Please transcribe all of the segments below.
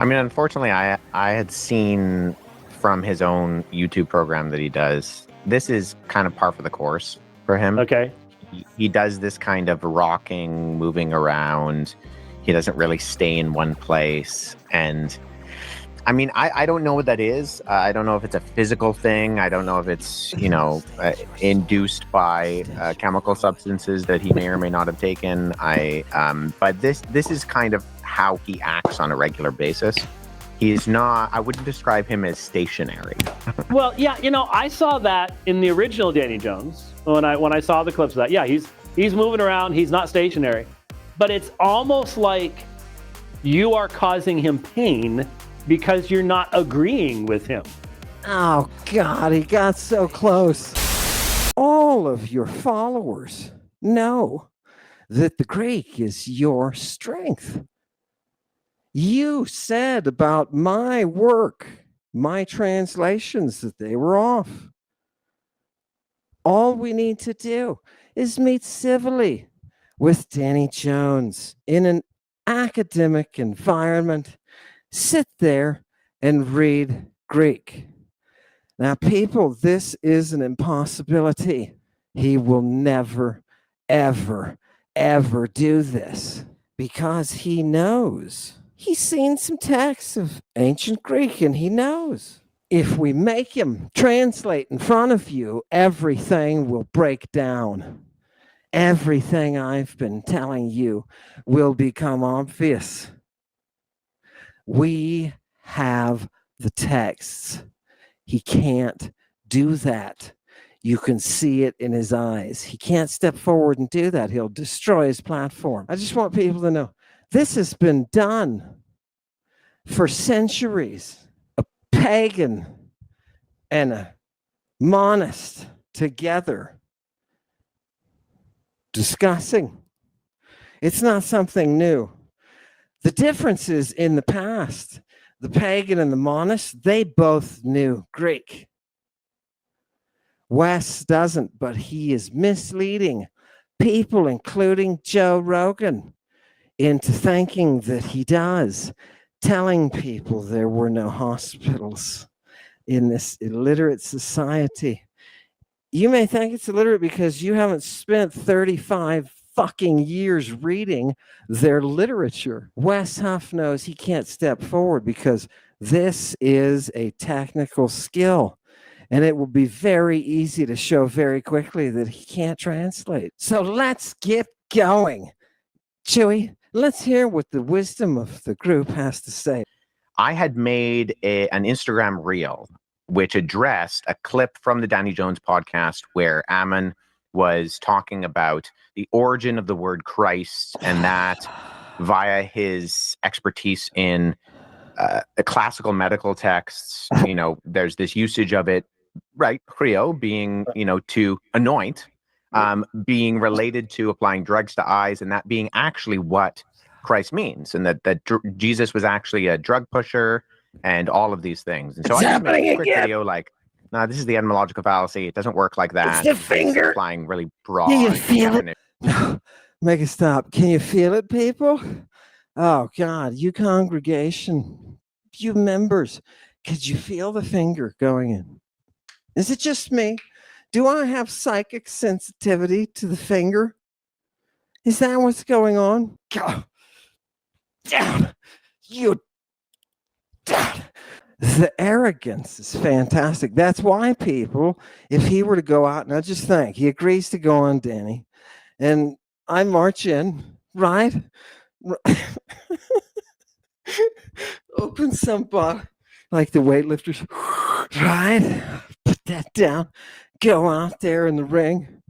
I mean, unfortunately, I had seen from his own YouTube program that he does, this is kind of par for the course for him. Okay. He does this kind of rocking, moving around. He doesn't really stay in one place. And I mean, I don't know what that is. I don't know if it's a physical thing. I don't know if it's, induced by chemical substances that he may or may not have taken. But this is kind of how he acts on a regular basis. He's not, I wouldn't describe him as stationary. Well, yeah, I saw that in the original Danny Jones when I saw the clips of that. Yeah, he's moving around. He's not stationary. But it's almost like you are causing him pain because you're not agreeing with him. Oh, God, he got so close. All of your followers know that the Greek is your strength. You said about my work, my translations, that they were off. All we need to do is meet civilly with Danny Jones in an academic environment. Sit there and read Greek. Now, people, this is an impossibility. He will never, ever, ever do this because he knows. He's seen some texts of ancient Greek and he knows. If we make him translate in front of you, everything will break down. Everything I've been telling you will become obvious. We have the texts. He can't do that. You can see it in his eyes. He can't step forward and do that. He'll destroy his platform. I just want people to know this has been done for centuries. A pagan and a monist together discussing. It's not something new. The difference is in the past, the pagan and the monist, they both knew Greek. Wes doesn't, but he is misleading people, including Joe Rogan, into thinking that he does, telling people there were no hospitals in this illiterate society. You may think it's illiterate because you haven't spent 35 fucking years reading their literature. Wes Huff knows he can't step forward because this is a technical skill. And it will be very easy to show very quickly that he can't translate. So let's get going. Chewy, let's hear what the wisdom of the group has to say. I had made an Instagram reel which addressed a clip from the Danny Jones podcast where Ammon was talking about the origin of the word Christ, and that via his expertise in the classical medical texts, there's this usage of it, right? Chrio being, to anoint, being related to applying drugs to eyes, and that being actually what Christ means, and that Jesus was actually a drug pusher and all of these things. And so I just made a quick video like, no, this is the etymological fallacy. It doesn't work like that. It's the finger. It's applying really broad. Can you feel it? No, make it stop. Can you feel it, people? Oh, God, you congregation, you members, could you feel the finger going in? Is it just me? Do I have psychic sensitivity to the finger? Is that what's going on? Go down, you down. The arrogance is fantastic. That's why people, if he were to go out, now just think, he agrees to go on Danny, and I march in, right? Open some bar, like the weightlifters, right? Put that down, go out there in the ring,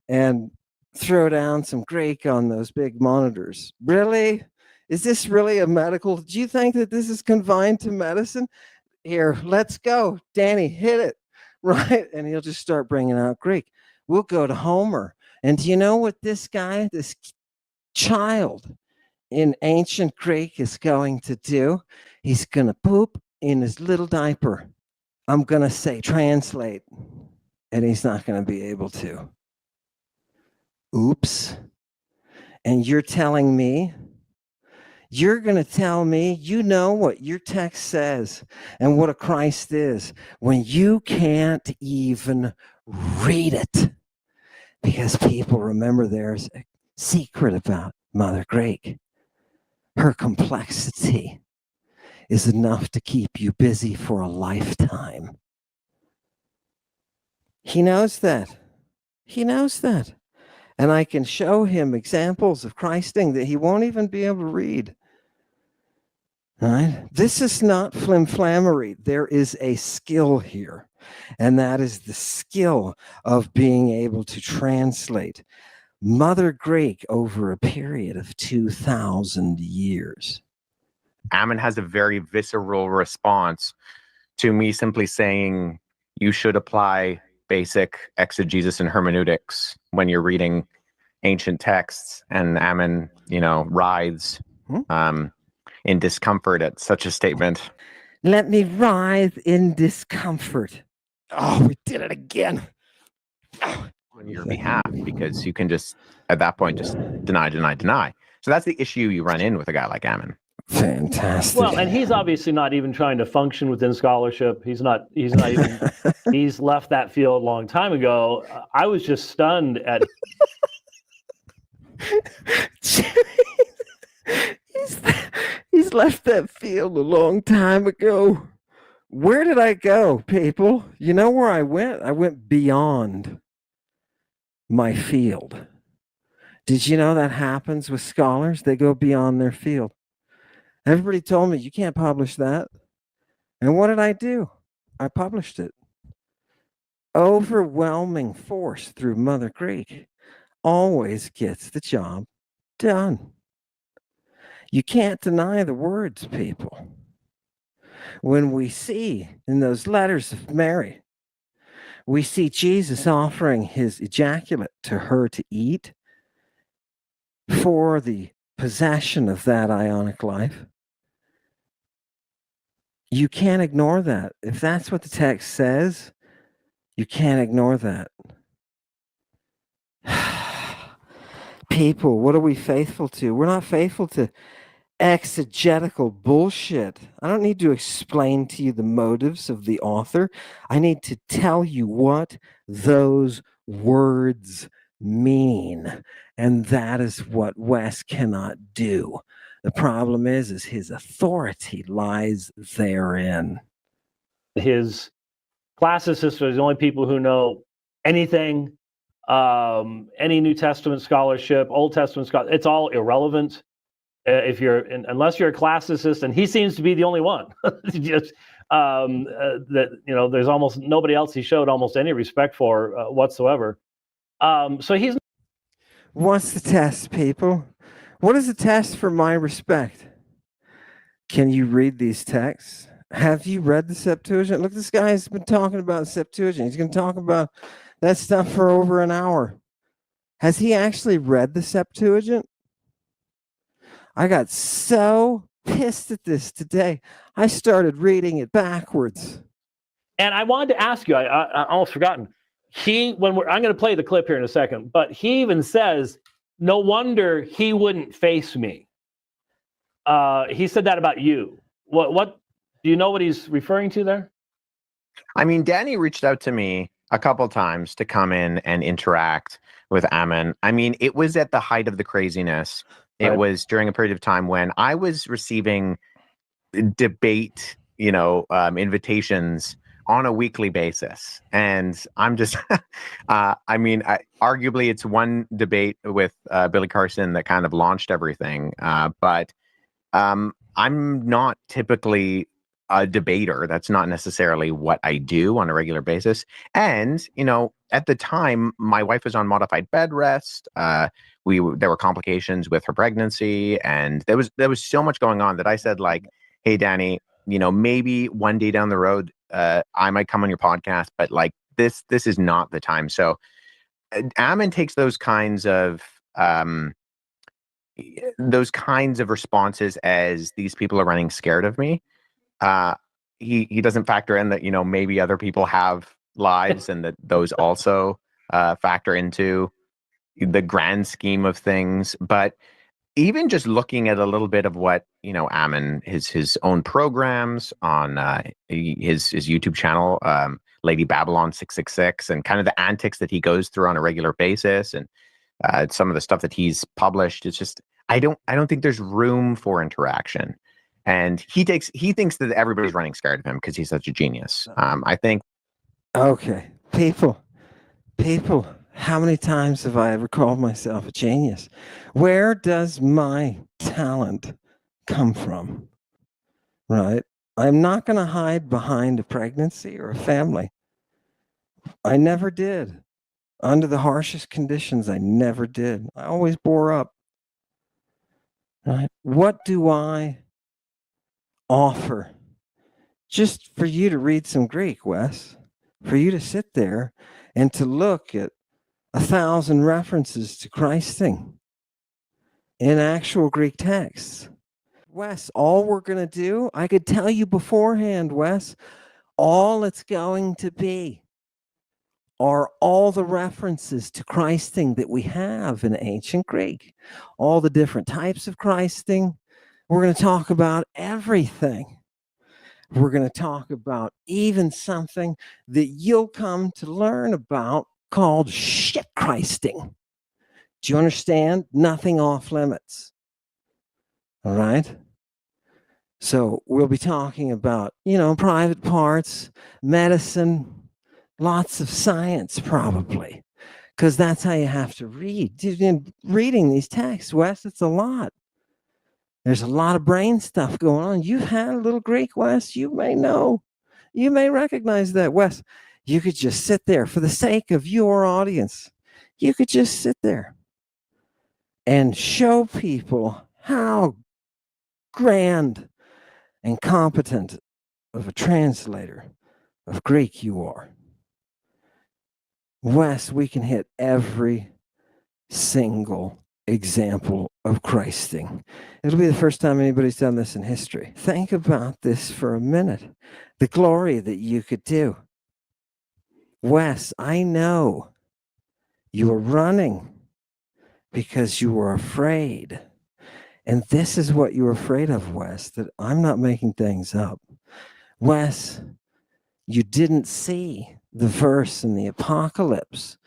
and throw down some Greek on those big monitors. Really? Is this really a medical? Do you think that this is confined to medicine? Here, let's go. Danny, hit it, right? And he'll just start bringing out Greek. We'll go to Homer. And do you know what this guy, this child in ancient Greek is going to do? He's going to poop in his little diaper. I'm going to say translate, and he's not going to be able to. Oops. And you're telling me You're going to tell me you know what your text says and what a Christ is when you can't even read it. Because people remember there's a secret about Mother Greek. Her complexity is enough to keep you busy for a lifetime. He knows that. He knows that. And I can show him examples of Christing that he won't even be able to read. All right? This is not flimflammery. There is a skill here. And that is the skill of being able to translate Mother Greek over a period of 2,000 years. Ammon has a very visceral response to me simply saying you should apply basic exegesis and hermeneutics when you're reading ancient texts, and Ammon, writhes in discomfort at such a statement. Let me writhe in discomfort. Oh, we did it again. On your behalf, because you can just, at that point, just deny. So that's the issue you run in with a guy like Ammon. Fantastic. Well, and he's obviously not even trying to function within scholarship. He's not even, he's left that field a long time ago. I was just stunned at. He's left that field a long time ago. Where did I go, people? You know where I went? I went beyond my field. Did you know that happens with scholars? They go beyond their field. Everybody told me, you can't publish that. And what did I do? I published it. Overwhelming force through Mother Greek always gets the job done. You can't deny the words, people. When we see in those letters of Mary, we see Jesus offering his ejaculate to her to eat for the possession of that ionic life. You can't ignore that. If that's what the text says, you can't ignore that. People, what are we faithful to? We're not faithful to exegetical bullshit. I don't need to explain to you the motives of the author. I need to tell you what those words mean. And that is what Wes cannot do. The problem is his authority lies therein. His classicists are the only people who know anything, any New Testament scholarship, Old Testament scholarship. It's all irrelevant. Unless you're a classicist, and he seems to be the only one. Just there's almost nobody else he showed almost any respect for whatsoever. So he's. What's the test, people? What is the test for my respect? Can you read these texts? Have you read the Septuagint? Look, this guy's been talking about the Septuagint. He's going to talk about that stuff for over an hour. Has he actually read the Septuagint? I got so pissed at this today. I started reading it backwards. And I wanted to ask you, I almost forgotten. I'm going to play the clip here in a second, but he even says, no wonder he wouldn't face me. He said that about you. What do you know what he's referring to there? I mean, Danny reached out to me a couple times to come in and interact with Ammon. I mean, it was at the height of the craziness. It was during a period of time when I was receiving debate, invitations on a weekly basis. And I'm just, arguably it's one debate with Billy Carson that kind of launched everything. But I'm not typically a debater. That's not necessarily what I do on a regular basis. And, at the time, my wife was on modified bed rest. There were complications with her pregnancy, and there was so much going on that I said, like, hey, Danny, maybe one day down the road, I might come on your podcast, but like this is not the time. So Ammon takes those kinds of responses as these people are running scared of me. He doesn't factor in that, maybe other people have lives and that those also factor into the grand scheme of things. But even just looking at a little bit of what, Ammon, his own programs on his YouTube channel, Lady Babylon 666, and kind of the antics that he goes through on a regular basis, and some of the stuff that he's published, it's just I don't think there's room for interaction. And he thinks that everybody's running scared of him because he's such a genius. I think. Okay, people, how many times have I ever called myself a genius? Where does my talent come from? Right? I'm not going to hide behind a pregnancy or a family. I never did. Under the harshest conditions, I never did. I always bore up. Right? What do I offer? Just for you to read some Greek, Wes, for you to sit there and to look at 1,000 references to Christing in actual Greek texts. Wes, all we're going to do, I could tell you beforehand, Wes, all it's going to be are all the references to Christing that we have in ancient Greek, all the different types of Christing. We're going to talk about everything. We're going to talk about even something that you'll come to learn about called shit Christing. Do you understand? Nothing off limits. All right. So we'll be talking about, private parts, medicine, lots of science probably, because that's how you have to read. Reading these texts, Wes, it's a lot. There's a lot of brain stuff going on. You've had a little Greek, Wes. You may know. You may recognize that, Wes. You could just sit there for the sake of your audience. You could just sit there and show people how grand and competent of a translator of Greek you are. Wes, we can hit every single example of Christing. It'll be the first time anybody's done this in history. Think about this for a minute. The glory that you could do. Wes, I know you were running because you were afraid. And this is what you were afraid of, Wes, that I'm not making things up. Wes, you didn't see the verse in the Apocalypse.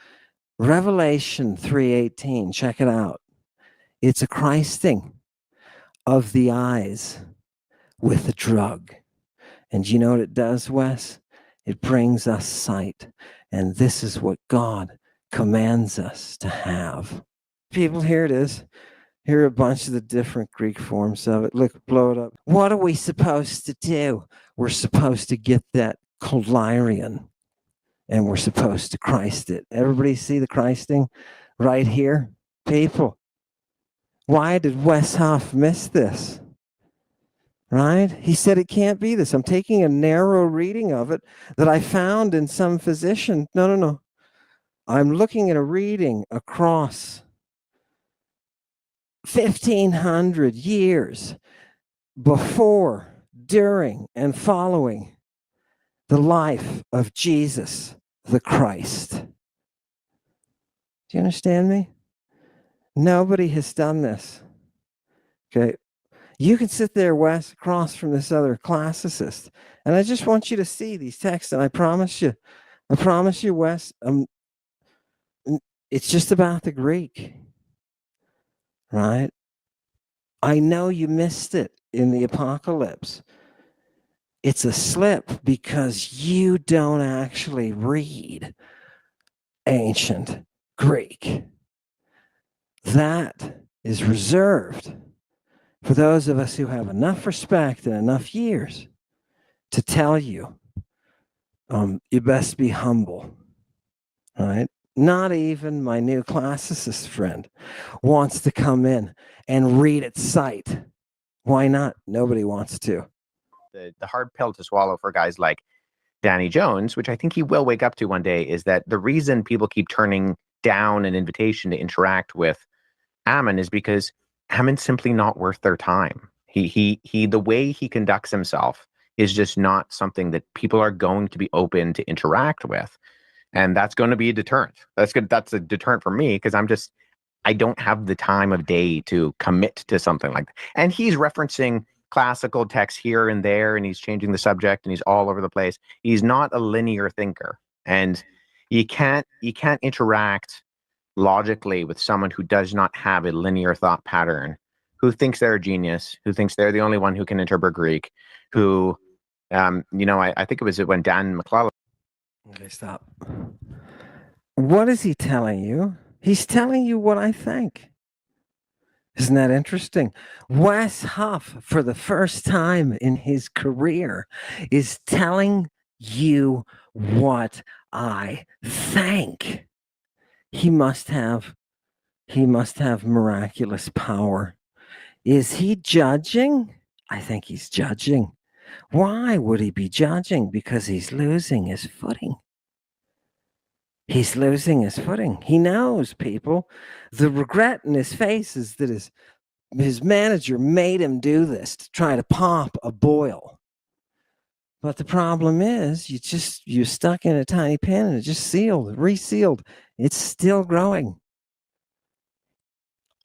Revelation 3:18, check it out. It's a Christing of the eyes with a drug. And you know what it does, Wes? It brings us sight. And this is what God commands us to have. People, here it is. Here are a bunch of the different Greek forms of it. Look, blow it up. What are we supposed to do? We're supposed to get that kolirion, and we're supposed to Christ it. Everybody see the Christing right here? People, why did Wes Huff miss this? Right? He said it can't be this. I'm taking a narrow reading of it that I found in some physician. No. I'm looking at a reading across 1,500 years before, during, and following the life of Jesus the Christ. Do you understand me? Nobody has done this. Okay. You can sit there, Wes, across from this other classicist, and I just want you to see these texts, and I promise you, Wes, it's just about the Greek, right? I know you missed it in the Apocalypse. It's a slip because you don't actually read ancient Greek. That is reserved for those of us who have enough respect and enough years to tell you, you best be humble, right? Not even my new classicist friend wants to come in and read at sight. Why not? Nobody wants to. The hard pill to swallow for guys like Danny Jones, which I think he will wake up to one day, is that the reason people keep turning down an invitation to interact with Ammon is because Ammon's simply not worth their time. He the way he conducts himself is just not something that people are going to be open to interact with. And that's going to be a deterrent. That's good. That's a deterrent for me because I don't have the time of day to commit to something like that. And he's referencing classical texts here and there, and he's changing the subject, and he's all over the place. He's not a linear thinker, and you can't interact logically with someone who does not have a linear thought pattern, who thinks they're a genius, who thinks they're the only one who can interpret Greek, who, I think it was when Dan McClellan. Okay, stop. What is he telling you? He's telling you what I think. Isn't that interesting? Wes Huff, for the first time in his career, is telling you what I think. He must have miraculous power. Is he judging? I think he's judging. Why would he be judging? Because he's losing his footing. He's losing his footing. He knows, people. The regret in his face is that his manager made him do this to try to pop a boil. But the problem is you're stuck in a tiny pen and it just resealed. It's still growing.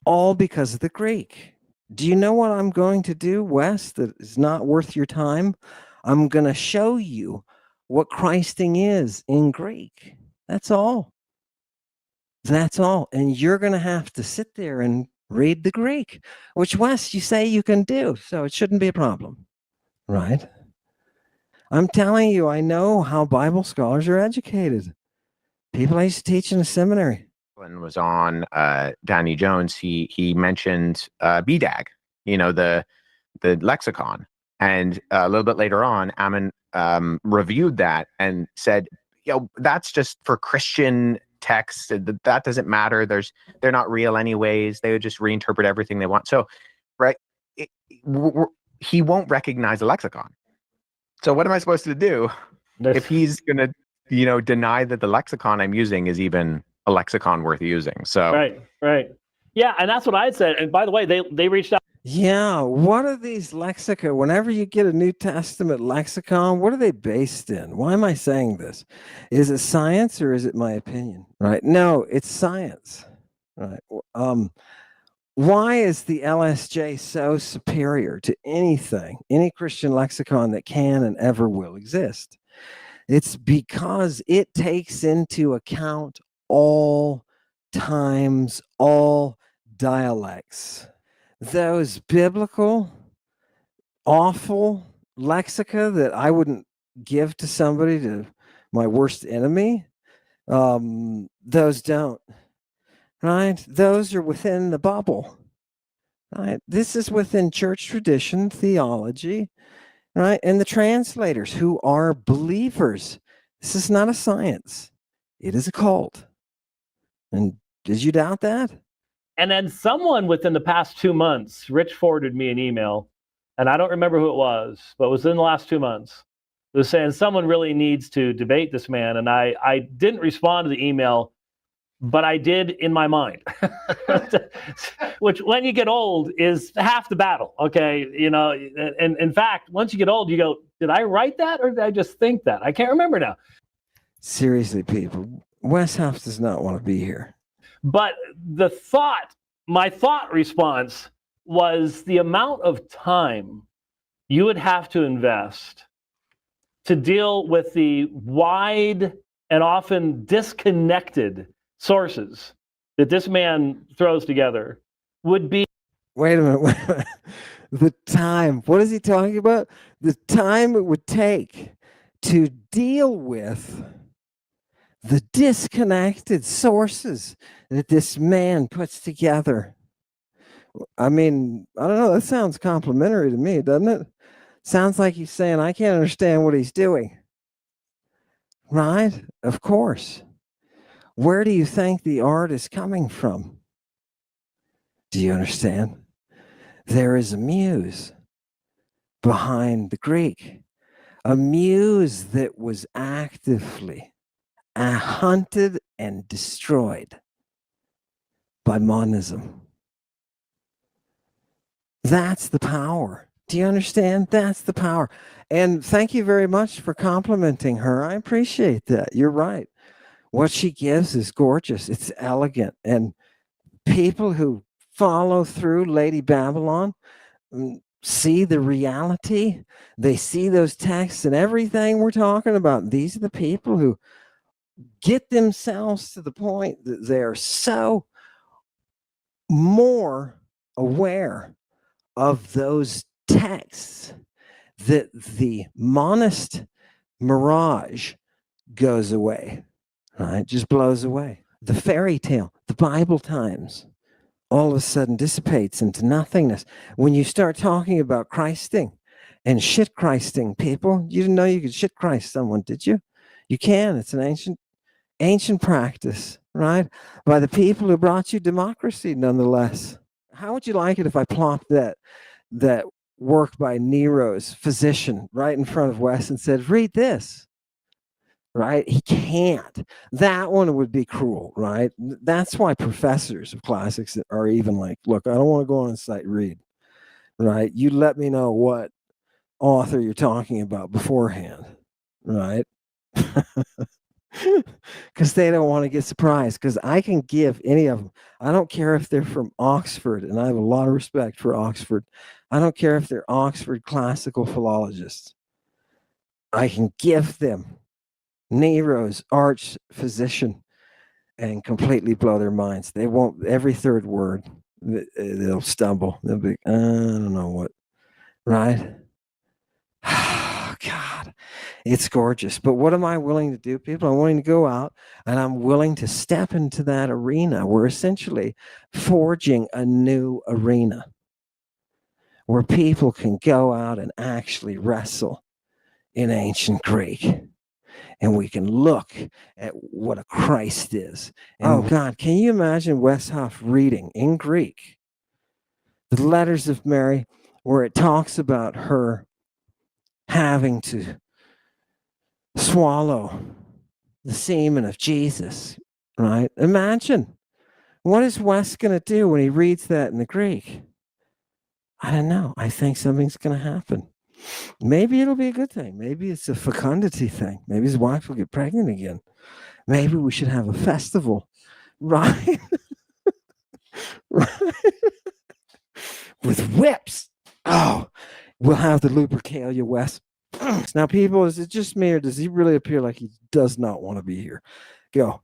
All because of the Greek. Do you know what I'm going to do, Wes, that is not worth your time? I'm going to show you what Christing is in Greek. That's all. That's all. And you're going to have to sit there and read the Greek, which, Wes, you say you can do. So it shouldn't be a problem, right? I'm telling you, I know how Bible scholars are educated. People I used to teach in a seminary. Was on Danny Jones, he mentioned BDAG, the lexicon, and a little bit later on, Ammon reviewed that and said, that's just for Christian texts. That doesn't matter. They're not real anyways. They would just reinterpret everything they want. So, right, he won't recognize a lexicon. So what am I supposed to do if he's gonna, deny that the lexicon I'm using is even a lexicon worth using? So right, yeah, and that's what I said. And by the way, they reached out. Yeah, what are these lexica? Whenever you get a New Testament lexicon, what are they based in? Why am I saying this? Is it science or is it my opinion? Right? No, it's science. Right? Why is the LSJ so superior to any Christian lexicon that can and ever will exist? It's because it takes into account all times, all dialects. Those biblical, awful lexica that I wouldn't give to somebody, to my worst enemy, those don't. Right? Those are within the bubble. Right? This is within church tradition, theology, right? And the translators who are believers. This is not a science. It is a cult. And did you doubt that? And then someone within the past 2 months, Rich forwarded me an email, and I don't remember who it was, but it was in the last 2 months. It was saying someone really needs to debate this man. And I didn't respond to the email, but I did in my mind, which when you get old is half the battle. Okay. And in fact, once you get old, you go, did I write that or did I just think that? I can't remember now. Seriously, people, Wes Huff does not want to be here. But my thought response was the amount of time you would have to invest to deal with the wide and often disconnected sources that this man throws together would be. Wait a minute. The time. What is he talking about? The time it would take to deal with the disconnected sources that this man puts together. I mean, I don't know. That sounds complimentary to me, doesn't it? Sounds like he's saying, I can't understand what he's doing. Right? Of course. Where do you think the art is coming from? Do you understand? There is a muse behind the Greek, a muse that was actively hunted and destroyed by monism. That's the power. Do you understand? That's the power. And thank you very much for complimenting her. I appreciate that. You're right. What she gives is gorgeous. It's elegant. And people who follow through Lady Babylon see the reality. They see those texts and everything we're talking about. These are the people who get themselves to the point that they're so more aware of those texts that the monist mirage goes away, right? Just blows away. The fairy tale, the Bible times, all of a sudden dissipates into nothingness. When you start talking about Christing and shit Christing people, you didn't know you could shit Christ someone, did you? You can. It's an ancient practice, right? By the people who brought you democracy, nonetheless. How would you like it if I plopped that work by Nero's physician right in front of Wes and said, read this? Right? He can't. That one would be cruel, right? That's why professors of classics are even like, look, I don't want to go on site read, right? You let me know what author you're talking about beforehand, right? Because they don't want to get surprised, because I can give any of them. I don't care if they're from Oxford, and I have a lot of respect for Oxford. I don't care if they're Oxford classical philologists. I can give them Nero's arch physician and completely blow their minds. They won't, every third word, they'll stumble. They'll be, I don't know what, right? God, it's gorgeous. But what am I willing to do, people? I'm willing to go out and I'm willing to step into that arena. We're essentially forging a new arena where people can go out and actually wrestle in ancient Greek. And we can look at what a Christ is. And oh God, can you imagine Wes Huff reading in Greek the letters of Mary, where it talks about her having to swallow the semen of Jesus, right? Imagine, what is Wes going to do when he reads that in the Greek? I don't know. I think something's going to happen. Maybe it'll be a good thing. Maybe it's a fecundity thing. Maybe his wife will get pregnant again. Maybe we should have a festival, right? Right? With whips. Oh, we'll have the Lupercalia West. Now, people, is it just me, or does he really appear like he does not want to be here? Go.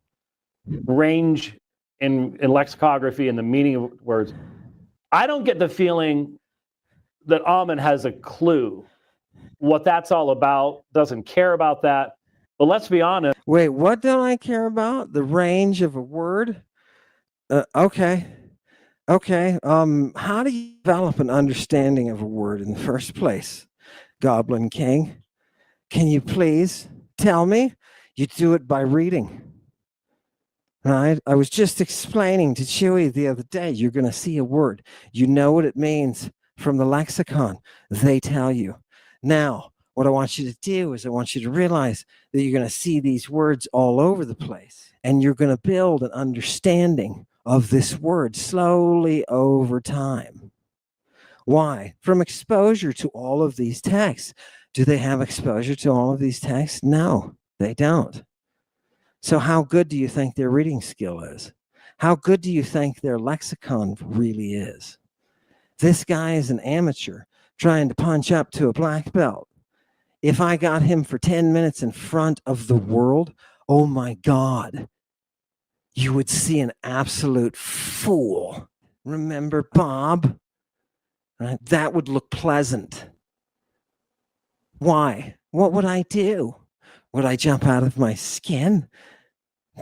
Range in lexicography and the meaning of words. I don't get the feeling that Ammon has a clue what that's all about, doesn't care about that. But let's be honest. Wait, what don't I care about? The range of a word? Okay. How do you develop an understanding of a word in the first place, Goblin King? Can you please tell me? You do it by reading. Right? I was just explaining to Chewy the other day, you're going to see a word. You know what it means from the lexicon. They tell you. Now, what I want you to do is I want you to realize that you're going to see these words all over the place, and you're going to build an understanding of this word slowly over time. Why? From exposure to all of these texts. Do they have exposure to all of these texts? No, they don't. So how good do you think their reading skill is? How good do you think their lexicon really is? This guy is an amateur trying to punch up to a black belt. If I got him for 10 minutes in front of the world, oh my God, you would see an absolute fool. Remember Bob? Right? That would look pleasant. Why? What would I do? Would I jump out of my skin?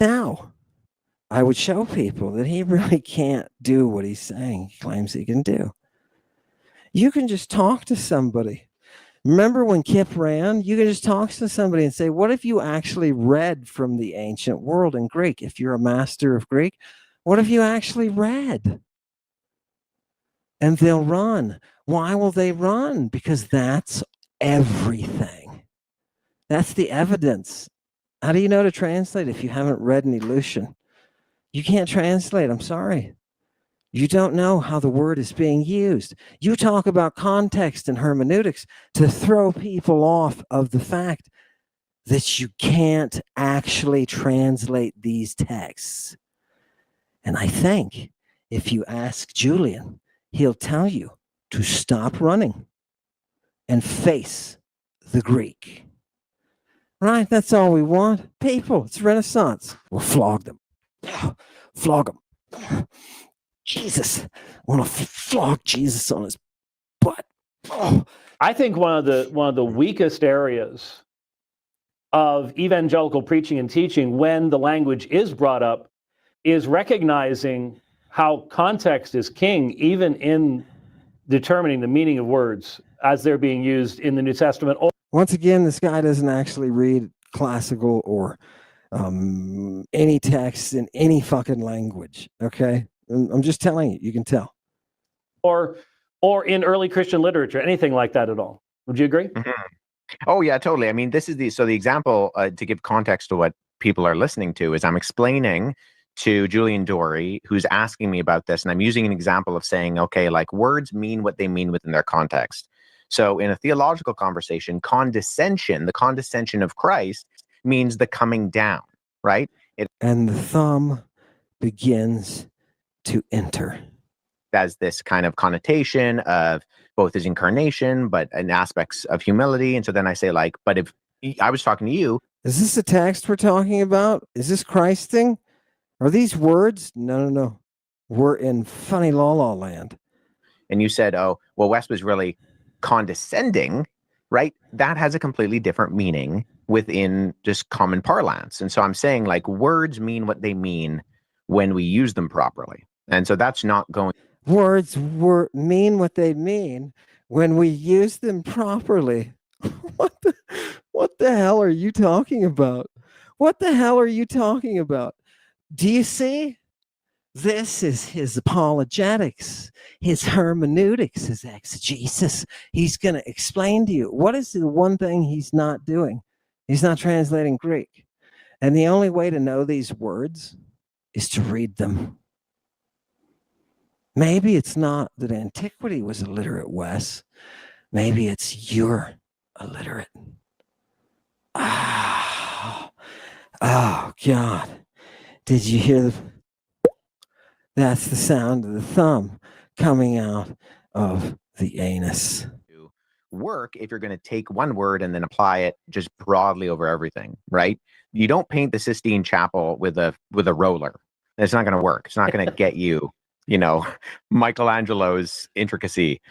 No. I would show people that he really can't do what he's saying he claims he can do. You can just talk to somebody. Remember when Kip ran? You can just talk to somebody and say, what if you actually read from the ancient world in Greek? If you're a master of Greek, what if you actually read? And they'll run. Why will they run? Because that's everything. That's the evidence. How do you know to translate if you haven't read any Lucian? You can't translate. I'm sorry. You don't know how the word is being used. You talk about context and hermeneutics to throw people off of the fact that you can't actually translate these texts. And I think If you ask Julian, he'll tell you to stop running and face the Greek. Right? That's all we want. People, it's Renaissance. We'll flog them. Flog them. Jesus. I want to flog Jesus on his butt. Oh. I think one of the weakest areas of evangelical preaching and teaching when the language is brought up is recognizing how context is king, even in determining the meaning of words as they're being used in the New Testament. Once again, this guy doesn't actually read classical or any text in any fucking language. Okay, I'm just telling you. You can tell. Or in early Christian literature, anything like that at all. Would you agree? Mm-hmm. Oh yeah, totally. I mean, this is the example to give context to what people are listening to is I'm explaining to Julian Dory, who's asking me about this, and I'm using an example of saying, okay, like words mean what they mean within their context. So in a theological conversation, the condescension of Christ means the coming down, right? And the thumb begins to enter. Has this kind of connotation of both his incarnation, but in aspects of humility. And so then I say, like, but if I was talking to you. Is this a text we're talking about? Is this Christ thing? Are these words? No. We're in funny la land. And you said, oh, well, Wes was really condescending, right? That has a completely different meaning within just common parlance. And so I'm saying, like, words mean what they mean when we use them properly. And so that's not going. Words mean what they mean when we use them properly. What the hell are you talking about? What the hell are you talking about? Do you see? This is his apologetics, his hermeneutics, his exegesis. He's going to explain to you what is the one thing he's not doing. He's not translating Greek. And the only way to know these words is to read them. Maybe it's not that antiquity was illiterate, Wes. Maybe it's you're illiterate. Oh, God. Did you hear that's the sound of the thumb coming out of the anus. Work if you're going to take one word and then apply it just broadly over everything, right? You don't paint the Sistine Chapel with a roller. It's not going to work. It's not going to get you, Michelangelo's intricacy.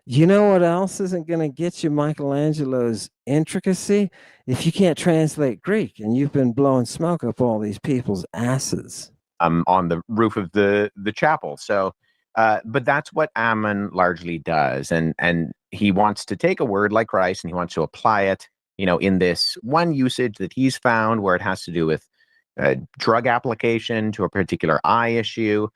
You know what else isn't going to get you Michelangelo's intricacy? If you can't translate Greek and you've been blowing smoke up all these people's asses. On the roof of the chapel. So, but that's what Ammon largely does. And he wants to take a word like Christ and he wants to apply it, in this one usage that he's found where it has to do with drug application to a particular eye issue.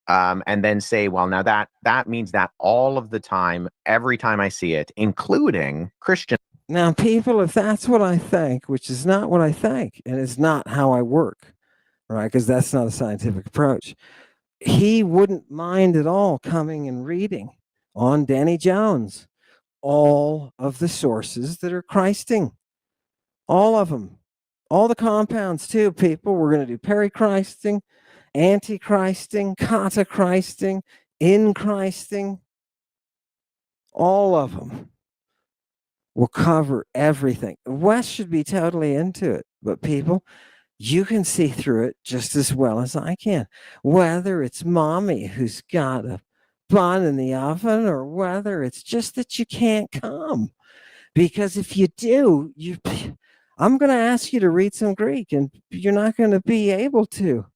And then say, well, now that means that all of the time, every time I see it, including Christian. Now, people, if that's what I think, which is not what I think, and it's not how I work, right? Because that's not a scientific approach. He wouldn't mind at all coming and reading on Danny Jones all of the sources that are Christing. All of them. All the compounds too, people. We're going to do perichrysting, anti-Christing, kata-Christing, in-Christing. All of them will cover everything. Wes should be totally into it, but people, you can see through it just as well as I can. Whether it's mommy who's got a bun in the oven or whether it's just that you can't come. Because if you do, I'm going to ask you to read some Greek and you're not going to be able to.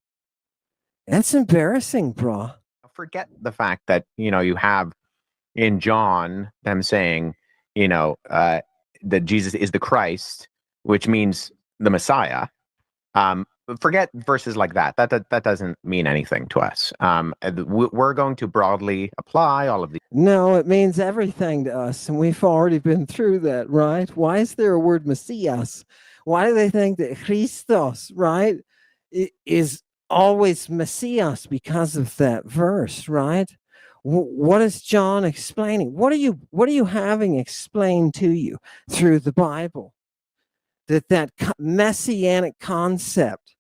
That's embarrassing, bro. Forget the fact that, you have in John them saying, that Jesus is the Christ, which means the Messiah. Forget verses like that. That doesn't mean anything to us. We're going to broadly apply all of these. No, it means everything to us, and we've already been through that, right? Why is there a word Messias? Why do they think that Christos, right, is always Messias because of that verse, right? What is John explaining? What are you having explained to you through the Bible? That messianic concept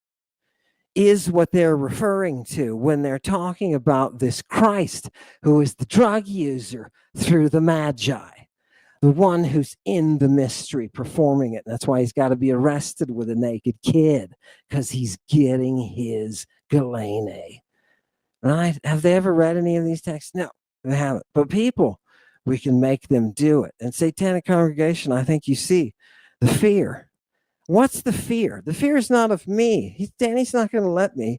is what they're referring to when they're talking about this Christ who is the drug user through the Magi, the one who's in the mystery performing it. That's why he's got to be arrested with a naked kid, because he's getting his galene. Right? Have they ever read any of these texts? No, they haven't. But people, we can make them do it. And Satanic Congregation, I think you see the fear. What's the fear? The fear is not of me. Danny's not going to let me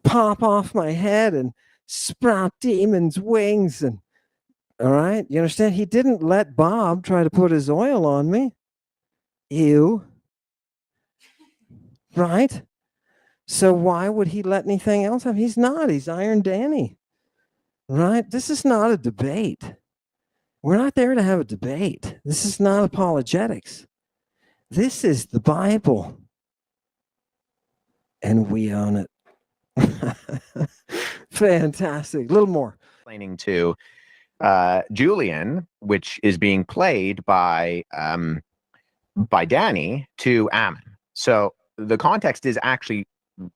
pop off my head and sprout demons' wings. And all right, you understand? He didn't let Bob try to put his oil on me. Ew. Right? So why would he let anything else happen? He's not. He's Iron Danny. Right? This is not a debate. We're not there to have a debate. This is not apologetics. This is the Bible. And we own it. Fantastic. A little more. Explaining to Julian, which is being played by Danny, to Ammon. So the context is actually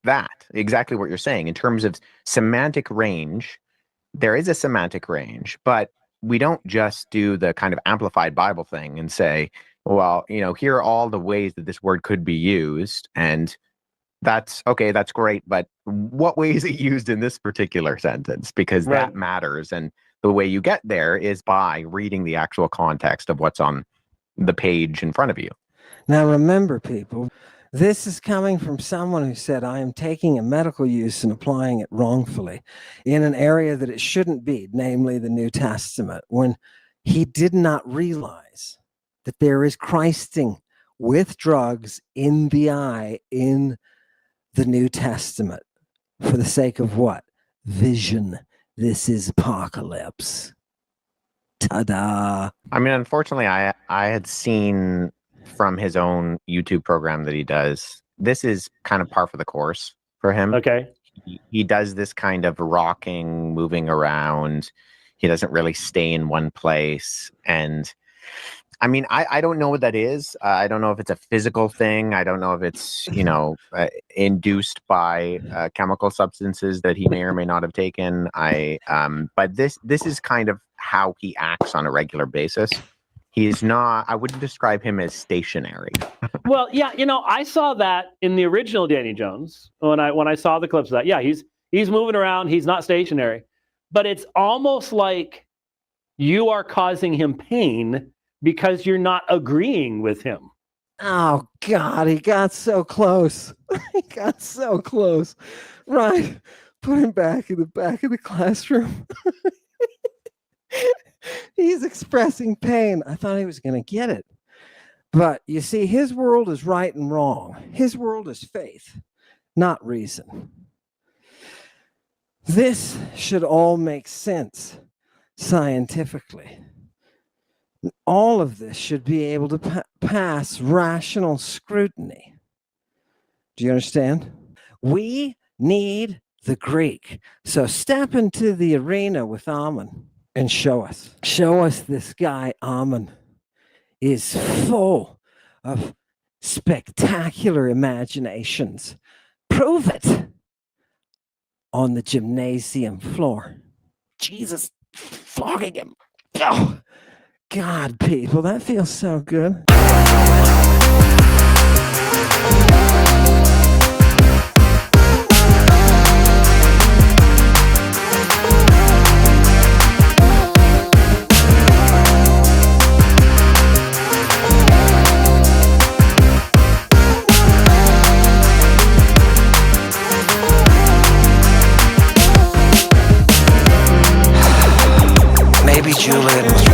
that, exactly what you're saying. In terms of semantic range, there is a semantic range, but we don't just do the kind of amplified Bible thing and say, well, here are all the ways that this word could be used, and that's okay, that's great, but what way is it used in this particular sentence? Because that matters, and the way you get there is by reading the actual context of what's on the page in front of you. Now remember, people, this is coming from someone who said, I am taking a medical use and applying it wrongfully in an area that it shouldn't be, namely the New Testament, when he did not realize that there is Christing with drugs in the eye in the New Testament. For the sake of what? Vision. This is apocalypse. Ta-da. I mean, unfortunately, I had seen from his own YouTube program that he does, this is kind of par for the course for him. Okay. He does this kind of rocking, moving around. He doesn't really stay in one place. And I mean, I don't know what that is. I don't know if it's a physical thing. I don't know if it's, induced by chemical substances that he may or may not have taken. But this is kind of how he acts on a regular basis. He's not, I wouldn't describe him as stationary. Well, yeah, I saw that in the original Danny Jones when I saw the clips of that. Yeah, he's moving around. He's not stationary. But it's almost like you are causing him pain because you're not agreeing with him. Oh, God, he got so close. He got so close. Right. Put him back in the back of the classroom. He's expressing pain. I thought he was going to get it. But you see, his world is right and wrong. His world is faith, not reason. This should all make sense scientifically. All of this should be able to pass rational scrutiny. Do you understand? We need the Greek. So step into the arena with Ammon and show us. Show us this guy, Ammon, is full of spectacular imaginations. Prove it on the gymnasium floor. Jesus flogging him. Oh, God, people, that feels so good. Maybe Julian was